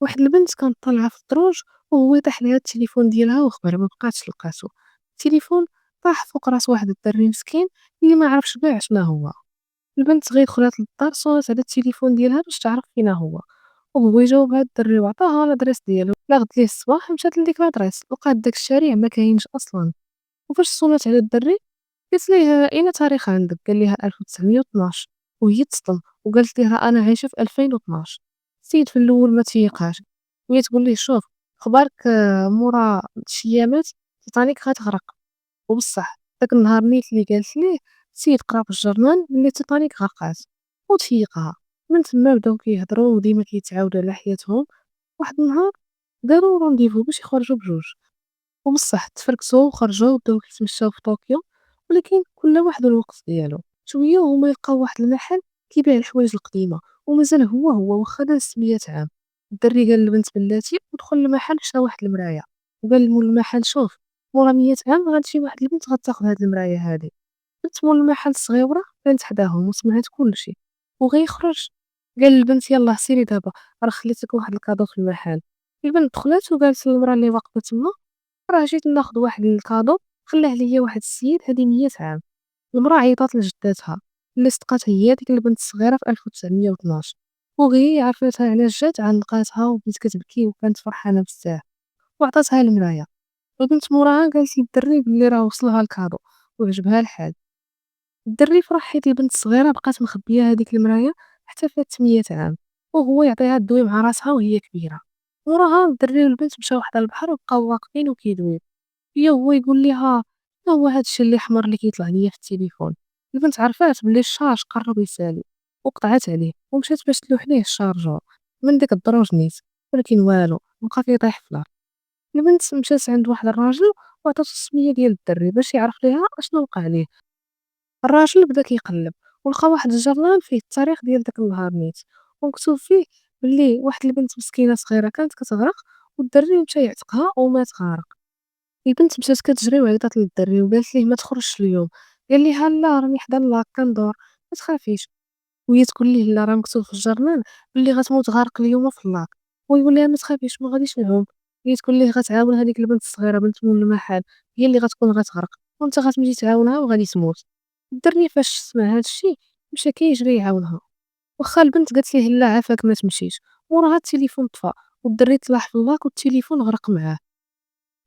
واحد البنت كانت طالعة في الدروج وهو طاح ليها التليفون ديالها وخبر ما بقاتش لقاتو. التليفون طاح فوق راس واحد الدري مسكين اللي ما عرفش كاع شنا هو. البنت غير دخلات للدار صونات على التليفون ديالها باش تعرف فينا هو، وهو جاوب هاد الدري وعطاها لادريس ديالو. لا غد ليه الصباح مشات لديك لادريس لقات داك الشارع ما كاينش اصلا. وفاش صونات على الدري قالت ليه اين تاريخ عندك، قال لها 1912. وهي تصدم وقالت ليه راه انا عايشه في 2012. السيد في الاول ما تيقاش، وهي تقول ليه شوف خبارك مورا شي ايامات تيتانيك غتغرق. وبصح داك النهار نيت اللي قالت ليه السيد قرا في الجرنان بلي تيتانيك غرقات وتفيقها. من تما بداو كيهضروا وديما كيتعاودوا على حياتهم. واحد النهار داروا رونديفو باش يخرجوا بجوج، وبصح تفركسوا وخرجوا وبداو كيتمشاو في طوكيو، ولكن كل واحد والوقت ديالو. شويه وهما يلقاو واحد المحل كيبيع الحوايج القديمه ومازال هو واخا داز 100 عام. الدري قال للبنت بلاتي ودخل المحل شرا واحد المرايه، وقال لمول المحل شوف مورا 100 عام غتجي واحد البنت غتاخد هاد المرايه هادي. بنت مول المحل صغيره كانت حداهم وسمعت كلشي وغيخرج. قال للبنت يلاه سيري دابا راه خليت لك واحد الكادو في المحل. البنت دخلت وقالت للمرا اللي واقفه تما راه جيت ناخد واحد الكادو خلاه ليا واحد السيد هادي 100 عام. المرا عيطات لجداتها اللي صدقات هي ديك البنت الصغيره في 1912، وغي عرفتها على جات عنقاتها وبدات كتبكي وكانت فرحانه بزاف وعطاتها المرايه. البنت موراها قالت للدري بلي راه وصلها الكادو وعجبها الحال. الدري فرح حيت البنت الصغيره بقات مخبيه هذيك المرايه حتى فات 100 عام، وهو يعطيها الدوي مع راسها وهي كبيره. موراها الدري والبنت مشاو حدا البحر وبقاو واقفين وكيدويو. هو يقول ليها شنو هو هاد الشي اللي حمر اللي كيطلع ليا في التليفون. البنت عرفات بلي الشارج قرب يسالي وقطعت عليه ومشات باش تلوح ليه الشارجور. من ديك الدروج نيت، ولكن والو بقى كيطيح في الارض. البنت مشات عند واحد الراجل وعطاتو السميه ديال الدري باش يعرف ليها اشنو وقع ليه. الراجل بدا كيقلب ولقى واحد الجرنان فيه التاريخ ديال داك النهار نيت، ومكتوب فيه بلي واحد البنت مسكينه صغيره كانت كتغرق والدري مشى يعتقها ومات غارق. البنت مشات كتجري وعيطات للدري وقالت ليه ما تخرجش اليوم. قال ليها لا راني حدا اللاك كندور ما تخافيش. وهي تقول ليه لا راه مكتوب في الجرنان بلي غتموت غارق اليوم في اللاك. ويقول لها ما تخافيش ما غاديش نعوم. هي تقول ليه غتعاون هذيك البنت الصغيره بنت مول المحل هي اللي غتكون غتغرق وانت غتمشي تعاونها وغادي تموت. الدري فاش سمع هذا الشيء مشى كيجري يعاونها، واخا البنت قالت ليه لا عافاك ما تمشيش. وراها التليفون طفى والدري طلع في اللاك والتليفون غرق معاه.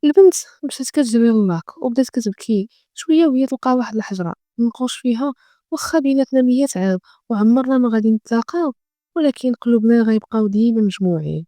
البنت مشات كتجري لللاك وبدات كتبكي شويه وهي تلقى واحد الحجره منقوش فيها. واخا بيناتنا 100 عام وعمرنا ما غادي نتلاقاو، ولكن قلوبنا غيبقاو ديما مجموعين.